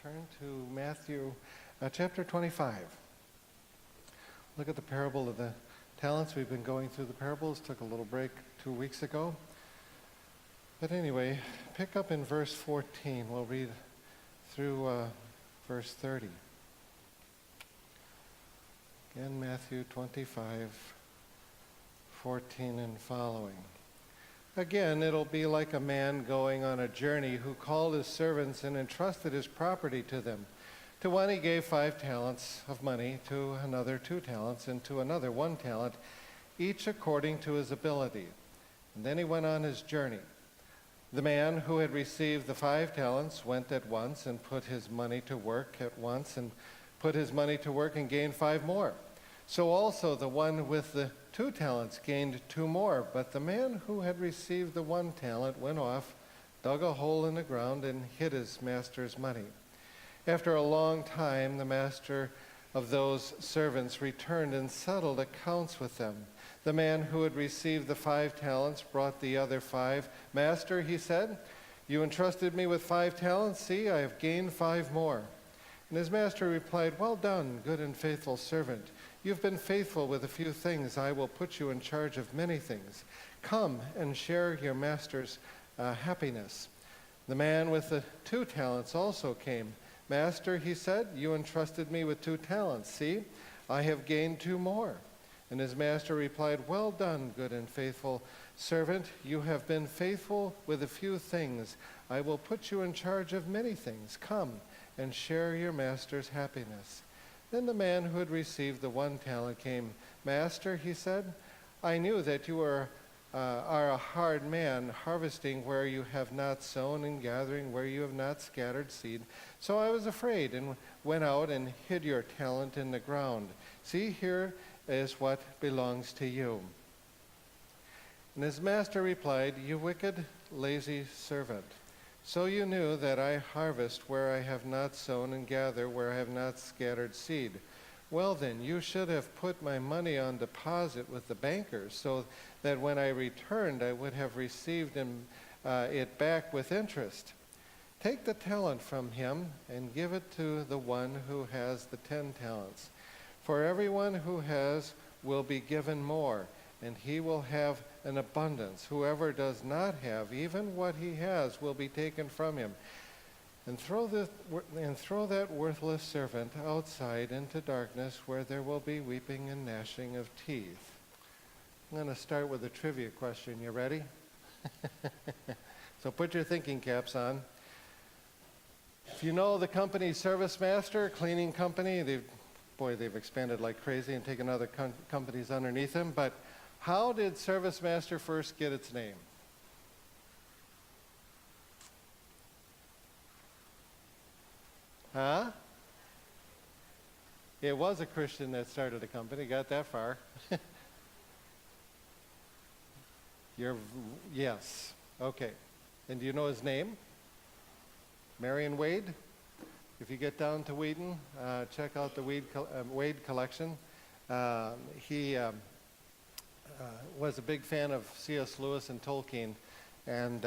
turn to Matthew chapter 25. Look at the parable of the talents. We've been going through the parables. Took a little break 2 weeks ago. But anyway, pick up in verse 14. We'll read through verse 30. Again, Matthew 25, 14 and following. Again, it'll be like a man going on a journey who called his servants and entrusted his property to them. To one he gave 5 talents of money, to another 2 talents, and to another 1 talent, each according to his ability. And then he went on his journey. The man who had received the 5 talents went at once and put his money to work and gained 5 more. So also the one with the 2 talents gained 2 more. But the man who had received the 1 talent went off, dug a hole in the ground, and hid his master's money. After a long time, the master of those servants returned and settled accounts with them. The man who had received the 5 talents brought the other 5. Master, he said, you entrusted me with 5 talents. See, I have gained 5 more. And his master replied, well done, good and faithful servant. You've been faithful with a few things. I will put you in charge of many things. Come and share your master's happiness. The man with the 2 talents also came. Master, he said, you entrusted me with 2 talents. See, I have gained 2 more. And his master replied, well done, good and faithful servant. You have been faithful with a few things. I will put you in charge of many things. Come and share your master's happiness. Then the man who had received the 1 talent came. Master, he said, I knew that you are a hard man, harvesting where you have not sown and gathering where you have not scattered seed. So I was afraid and went out and hid your talent in the ground. See, here is what belongs to you. And his master replied, you wicked, lazy servant. So you knew that I harvest where I have not sown and gather where I have not scattered seed. Well then, you should have put my money on deposit with the bankers, so that when I returned I would have received it back with interest. Take the talent from him and give it to the one who has the 10 talents. For everyone who has will be given more, and he will have an abundance. Whoever does not have, even what he has, will be taken from him. And throw that worthless servant outside into darkness, where there will be weeping and gnashing of teeth. I'm going to start with a trivia question. You ready? So put your thinking caps on. If you know the company Service Master, cleaning company, they've expanded like crazy and taken other companies underneath them. But how did Service Master first get its name? Huh? It was a Christian that started a company. Got that far. Yes. Okay. And do you know his name? Marion Wade. If you get down to Wheaton, check out the Wade collection. He was a big fan of C.S. Lewis and Tolkien, and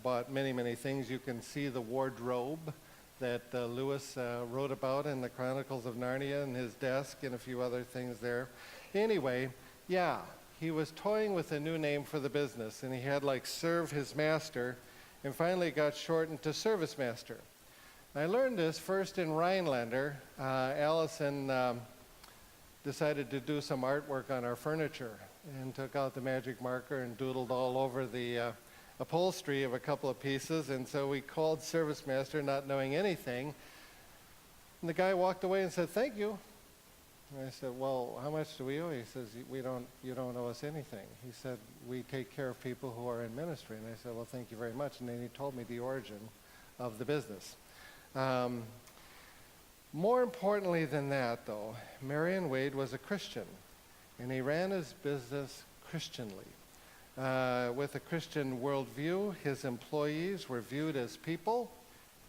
bought many, many things. You can see the wardrobe that Lewis wrote about in the Chronicles of Narnia, and his desk and a few other things there. Anyway, yeah, he was toying with a new name for the business, and he had like Serve His Master, and finally it got shortened to Service Master. I learned this first in Rhinelander. Allison decided to do some artwork on our furniture and took out the magic marker and doodled all over the upholstery of a couple of pieces, and so we called Service Master not knowing anything. And the guy walked away and said, thank you. And I said, well, how much do we owe you? He says, you don't owe us anything. He said, we take care of people who are in ministry. And I said, well, thank you very much. And then he told me the origin of the business. More importantly than that, though, Marion Wade was a Christian, and he ran his business Christianly. With a Christian worldview, his employees were viewed as people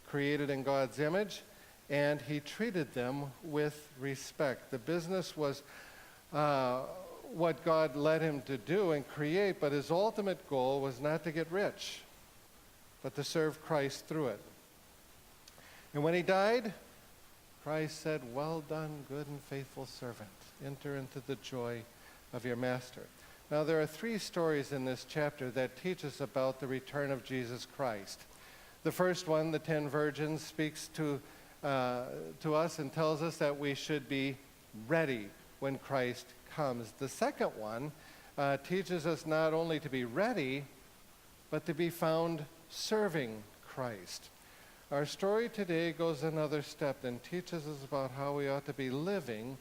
created in God's image, and he treated them with respect. The business was what God led him to do and create, but his ultimate goal was not to get rich, but to serve Christ through it. And when he died, Christ said, "Well done, good and faithful servant. Enter into the joy of your master." Now, there are 3 stories in this chapter that teach us about the return of Jesus Christ. The first one, the 10 virgins, speaks to us and tells us that we should be ready when Christ comes. The second one teaches us not only to be ready, but to be found serving Christ. Our story today goes another step and teaches us about how we ought to be living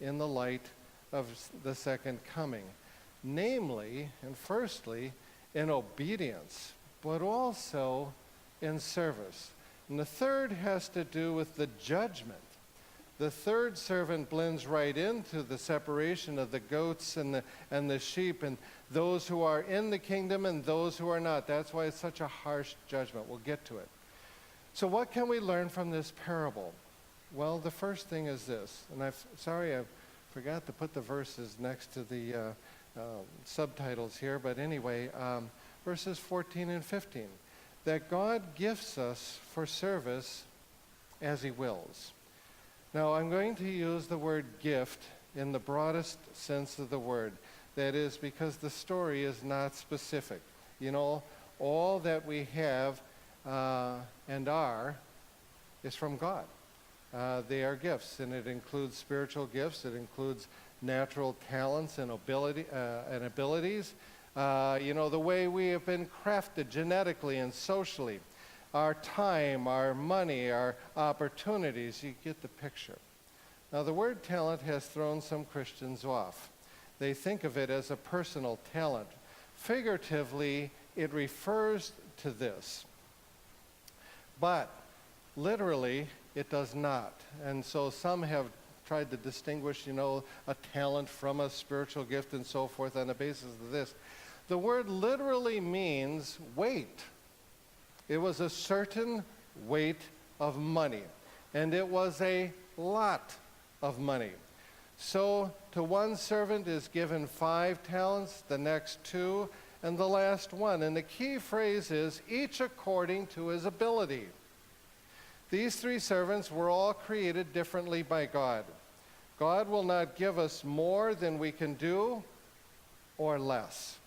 in the light of the second coming. Namely, and firstly, in obedience, but also in service. And the third has to do with the judgment. The third servant blends right into the separation of the goats and the sheep, and those who are in the kingdom and those who are not. That's why it's such a harsh judgment. We'll get to it. So what can we learn from this parable? Well, the first thing is this, and I forgot to put the verses next to the subtitles here, but anyway, verses 14 and 15, that God gifts us for service as he wills. Now, I'm going to use the word gift in the broadest sense of the word. That is because the story is not specific. You know, all that we have and are is from God. They are gifts, and it includes spiritual gifts. It includes natural talents and abilities. The way we have been crafted genetically and socially. Our time, our money, our opportunities. You get the picture. Now, the word talent has thrown some Christians off. They think of it as a personal talent. Figuratively, it refers to this. But literally, it does not. And so some have tried to distinguish, a talent from a spiritual gift and so forth on the basis of this. The word literally means weight. It was a certain weight of money, and it was a lot of money. So to one servant is given 5 talents, the next 2, and the last 1. And the key phrase is, each according to his ability. These 3 servants were all created differently by God. God will not give us more than we can do or less.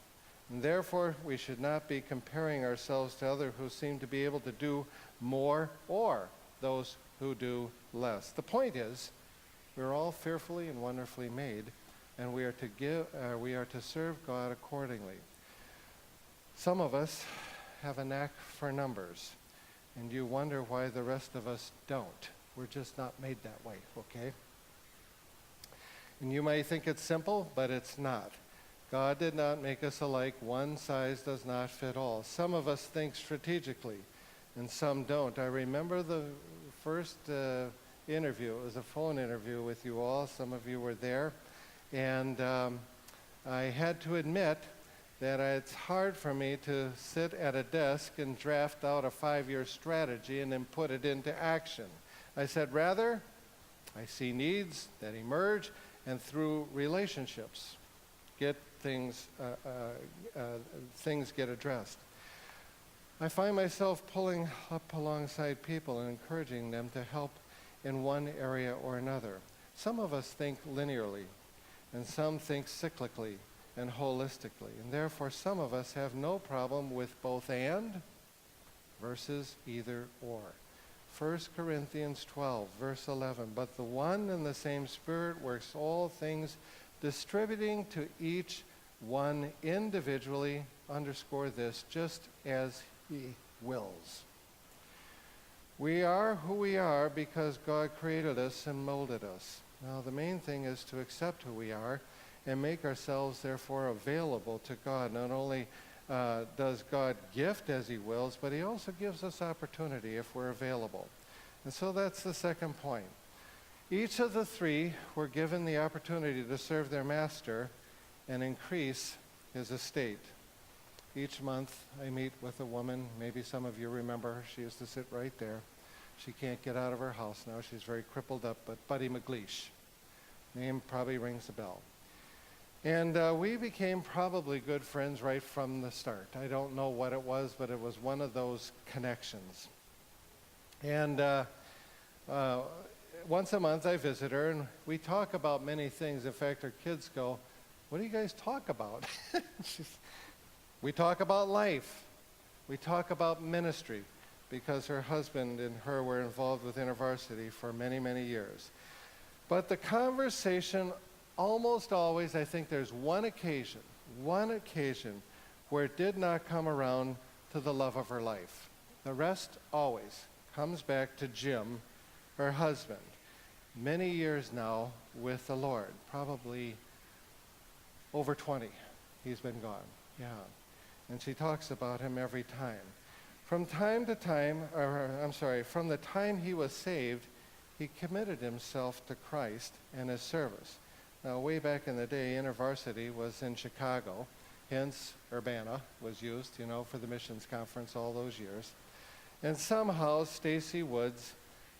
And therefore, we should not be comparing ourselves to others who seem to be able to do more or those who do less. The point is, we're all fearfully and wonderfully made, and we are to serve God accordingly. Some of us have a knack for numbers, and you wonder why the rest of us don't. We're just not made that way, okay? And you may think it's simple, but it's not. God did not make us alike. One size does not fit all. Some of us think strategically, and some don't. I remember the first interview. It was a phone interview with you all. Some of you were there. And I had to admit that it's hard for me to sit at a desk and draft out a 5-year strategy and then put it into action. I said, rather, I see needs that emerge, and through relationships, things get addressed. I find myself pulling up alongside people and encouraging them to help in one area or another. Some of us think linearly, and some think cyclically and holistically. And therefore, some of us have no problem with both and versus either or. 1 Corinthians 12, verse 11, but the one and the same Spirit works all things, distributing to each one individually, underscore this, just as he wills. We are who we are because God created us and molded us. Now, the main thing is to accept who we are and make ourselves, therefore, available to God. Not only does God gift as he wills, but he also gives us opportunity if we're available. And so that's the second point. Each of the 3 were given the opportunity to serve their master and increase his estate. Each month I meet with a woman, maybe some of you remember her, she used to sit right there. She can't get out of her house now, she's very crippled up, but Buddy McLeish. Name probably rings a bell. And we became probably good friends right from the start. I don't know what it was, but it was one of those connections. And uh, once a month I visit her, and we talk about many things. In fact, her kids go, "What do you guys talk about?" We talk about life. We talk about ministry, because her husband and her were involved with InterVarsity for many, many years. But the conversation almost always, I think there's one occasion where it did not come around to the love of her life. The rest always comes back to Jim, her husband. Many years now with the Lord, probably over 20 he's been gone, yeah. And she talks about him every time. From the time he was saved, he committed himself to Christ and his service. Now, way back in the day, InterVarsity was in Chicago, hence Urbana was used, for the missions conference all those years. And somehow Stacy Woods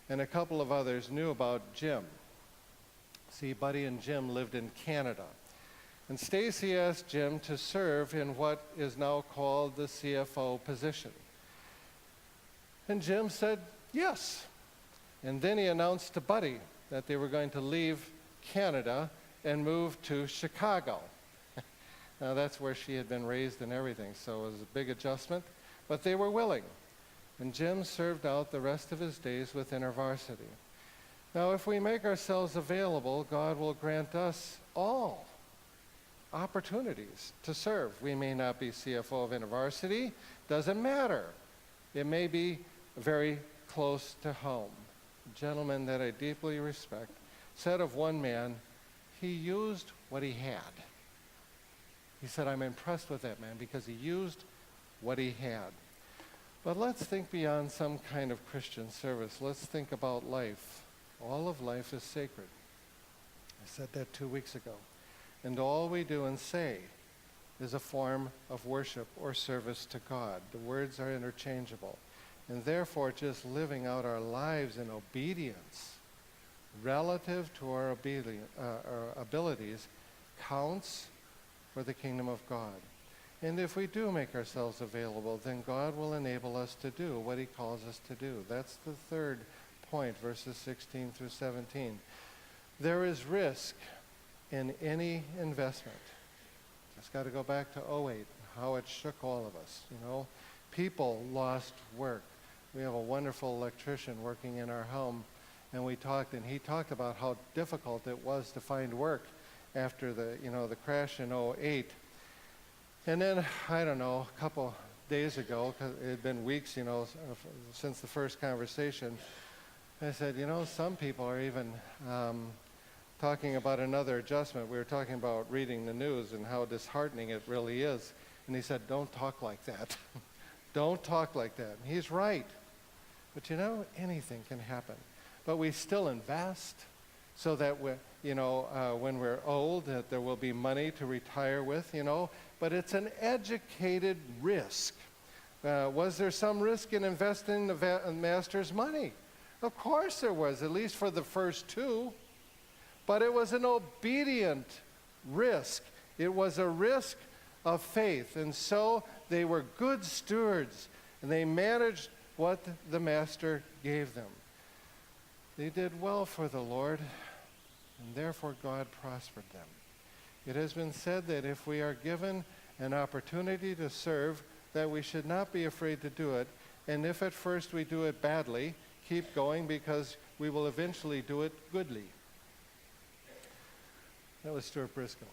and a couple of others knew about Jim. See, Buddy and Jim lived in Canada. And Stacy asked Jim to serve in what is now called the CFO position. And Jim said, yes. And then he announced to Buddy that they were going to leave Canada and move to Chicago. Now, that's where she had been raised and everything, so it was a big adjustment, but they were willing. And Jim served out the rest of his days with InterVarsity. Now, if we make ourselves available, God will grant us all opportunities to serve. We may not be CFO of InterVarsity, doesn't matter. It may be very close to home. A gentleman that I deeply respect said of one man, he used what he had. He said, I'm impressed with that man because he used what he had. But let's think beyond some kind of Christian service. Let's think about life. All of life is sacred. I said that 2 weeks ago. And all we do and say is a form of worship or service to God. The words are interchangeable. And therefore, just living out our lives in obedience relative to our abilities counts for the kingdom of God. And if we do make ourselves available, then God will enable us to do what he calls us to do. That's the third point, verses 16 through 17. There is risk in any investment. Just got to go back to 2008, how it shook all of us. People lost work. We have a wonderful electrician working in our home, and we talked, and he talked about how difficult it was to find work after the crash in 2008. And then, I don't know, a couple days ago, because it had been weeks, since the first conversation, I said, some people are even talking about another adjustment. We were talking about reading the news and how disheartening it really is. And he said, don't talk like that. Don't talk like that. And he's right. But anything can happen. But we still invest so that when we're old, that there will be money to retire with, But it's an educated risk. Was there some risk in investing the master's money? Of course there was, at least for the first two. But it was an obedient risk. It was a risk of faith. And so they were good stewards, and they managed what the master gave them. They did well for the Lord, and therefore God prospered them. It has been said that if we are given an opportunity to serve, that we should not be afraid to do it. And if at first we do it badly, keep going, because we will eventually do it goodly. That was Stuart Briscoe,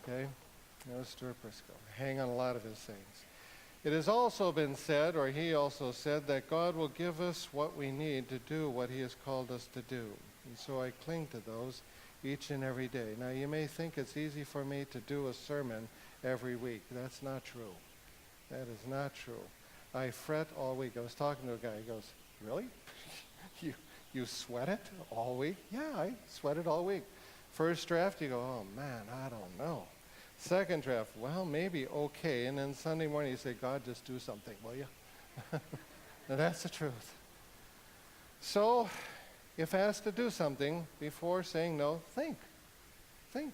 okay? That was Stuart Briscoe. Hang on a lot of his sayings. It has also been said, or he also said, that God will give us what we need to do what he has called us to do. And so I cling to those each and every day. Now, you may think it's easy for me to do a sermon every week. That's not true. That is not true. I fret all week. I was talking to a guy. He goes, really? You sweat it all week? Yeah, I sweat it all week. First draft, you go, oh, man, I don't know. Second draft, well, maybe okay. And then Sunday morning, you say, God, just do something, will you? Now, that's the truth. So, if asked to do something, before saying no, think. Think,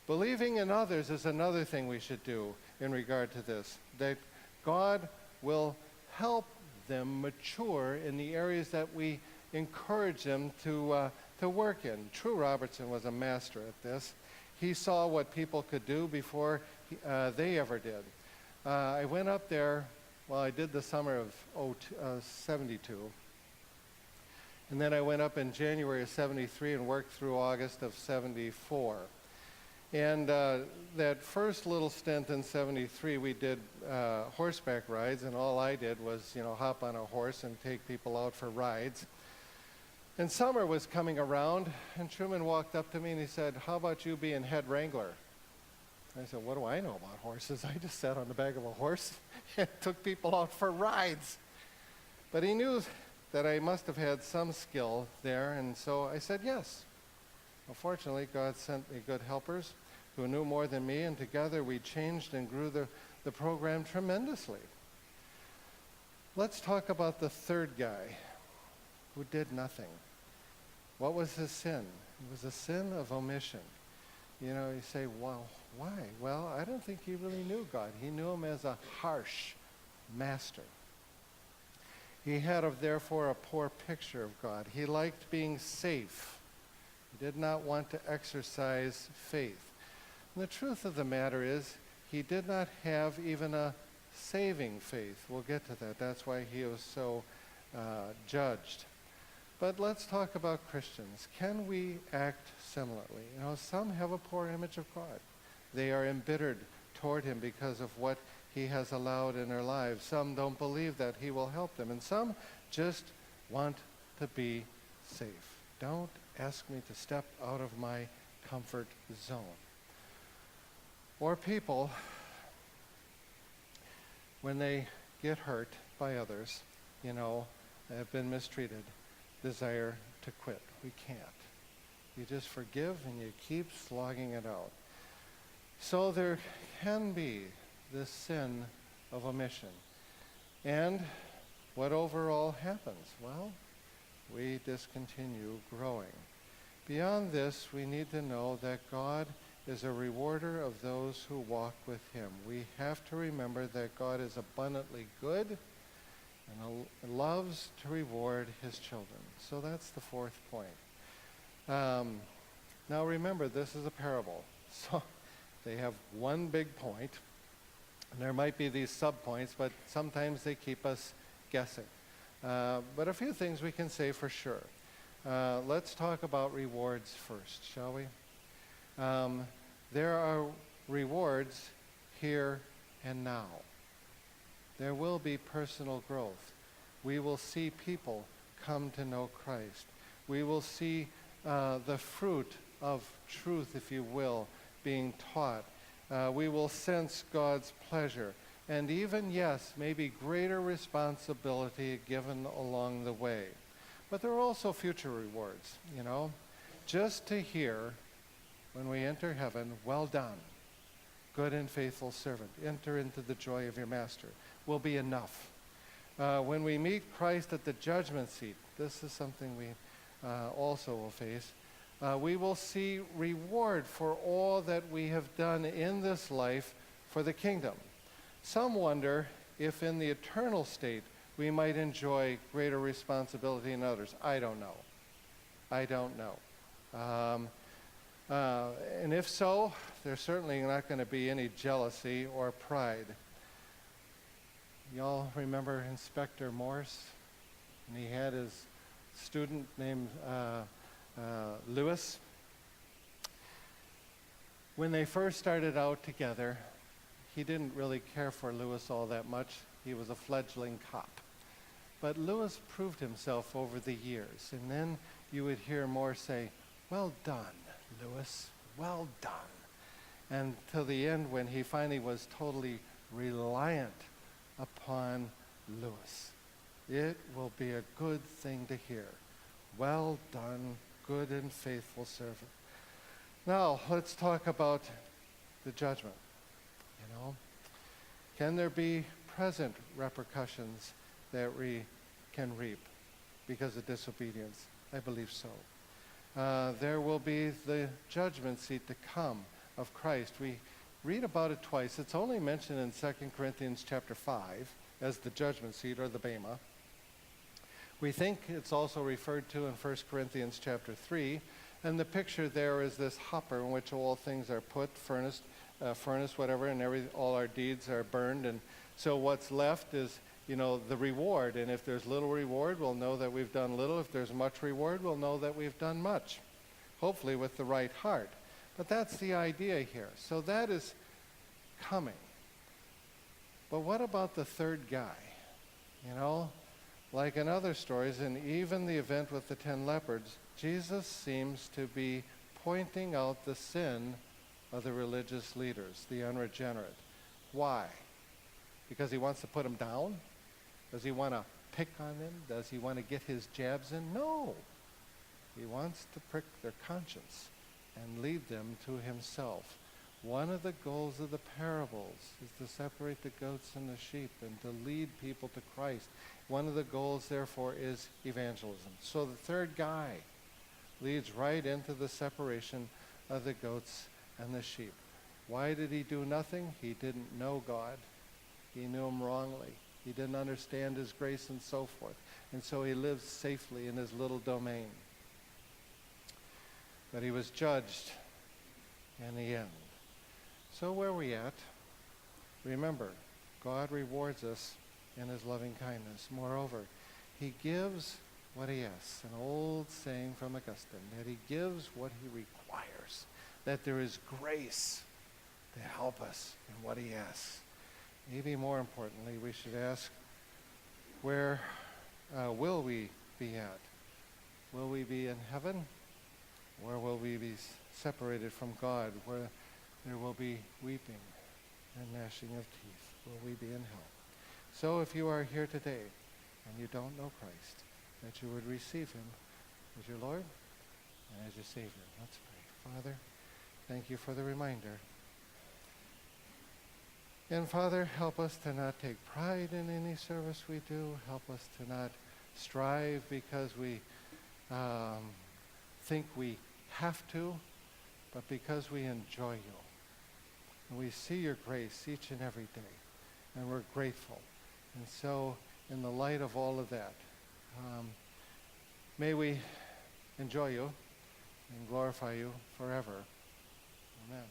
Believing in others is another thing we should do in regard to this, that God will help them mature in the areas that we encourage them to work in. True Robertson was a master at this. He saw what people could do before they ever did. I went up there, well, I did the summer of 72. And then I went up in January of 73 and worked through August of 74. And that first little stint in 73, we did horseback rides, and all I did was, hop on a horse and take people out for rides. And summer was coming around, and Truman walked up to me and he said, "How about you being head wrangler?" I said, "What do I know about horses? I just sat on the back of a horse and took people out for rides." But he knew that I must have had some skill there, and so I said yes. Well, fortunately, God sent me good helpers who knew more than me, and together we changed and grew the program tremendously. Let's talk about the third guy who did nothing. What was his sin? It was a sin of omission. You say, well, why? Well, I don't think he really knew God. He knew him as a harsh master. He had, therefore, a poor picture of God. He liked being safe. He did not want to exercise faith. And the truth of the matter is, he did not have even a saving faith. We'll get to that. That's why he was so judged. But let's talk about Christians. Can we act similarly? Some have a poor image of God. They are embittered toward him because of what he has allowed in their lives. Some don't believe that he will help them. And some just want to be safe. Don't ask me to step out of my comfort zone. Or people, when they get hurt by others, have been mistreated, desire to quit. We can't. You just forgive and you keep slogging it out. So there can be this sin of omission. And what overall happens? Well, we discontinue growing. Beyond this, we need to know that God is a rewarder of those who walk with him. We have to remember that God is abundantly good and loves to reward his children. So that's the fourth point. Now remember, this is a parable. So they have one big point, and there might be these sub-points, but sometimes they keep us guessing. But a few things we can say for sure. Let's talk about rewards first, shall we? There are rewards here and now. There will be personal growth. We will see people come to know Christ. We will see the fruit of truth, if you will, being taught. We will sense God's pleasure. And even, yes, maybe greater responsibility given along the way. But there are also future rewards, Just to hear, when we enter heaven, "Well done, good and faithful servant. Enter into the joy of your master," will be enough. When we meet Christ at the judgment seat, this is something we also will face, we will see reward for all that we have done in this life for the kingdom. Some wonder if in the eternal state we might enjoy greater responsibility than others. I don't know. And if so, there's certainly not going to be any jealousy or pride. Y'all remember Inspector Morse? And he had his student named Lewis. When they first started out together, he didn't really care for Lewis all that much. He was a fledgling cop. But Lewis proved himself over the years. And then you would hear Morse say, "Well done, Lewis, well done." And till the end, when he finally was totally reliant upon Lewis. It will be a good thing to hear. "Well done, good and faithful servant." Now, let's talk about the judgment. Can there be present repercussions that we can reap because of disobedience? I believe so. There will be the judgment seat to come of Christ. We read about it twice. It's only mentioned in 2 Corinthians chapter 5 as the judgment seat or the bema. We think it's also referred to in 1 Corinthians chapter 3, and the picture there is this hopper in which all things are put, furnace, whatever, and all our deeds are burned. And so what's left is, the reward. And if there's little reward, we'll know that we've done little. If there's much reward, we'll know that we've done much, hopefully with the right heart. But that's the idea here. So that is coming. But what about the third guy? Like in other stories, and even the event with the 10 leopards, Jesus seems to be pointing out the sin of the religious leaders, the unregenerate. Why? Because he wants to put them down? Does he want to pick on them? Does he want to get his jabs in? No. He wants to prick their conscience and lead them to himself. One of the goals of the parables is to separate the goats and the sheep and to lead people to Christ. One of the goals, therefore, is evangelism. So the third guy leads right into the separation of the goats and the sheep. Why did he do nothing? He didn't know God. He knew him wrongly. He didn't understand his grace and so forth. And so he lived safely in his little domain. But he was judged in the end. So where are we at? Remember, God rewards us in his loving kindness. Moreover, he gives what he asks. An old saying from Augustine, that he gives what he requires. That there is grace to help us in what he asks. Maybe more importantly, we should ask, where will we be at? Will we be in heaven? Or will we be separated from God, where there will be weeping and gnashing of teeth? Will we be in hell? So if you are here today and you don't know Christ, that you would receive him as your Lord and as your Savior. Let's pray. Father, thank you for the reminder. And Father, help us to not take pride in any service we do. Help us to not strive because we think we have to, but because we enjoy you. And we see your grace each and every day, and we're grateful. And so, in the light of all of that, may we enjoy you and glorify you forever. Amen.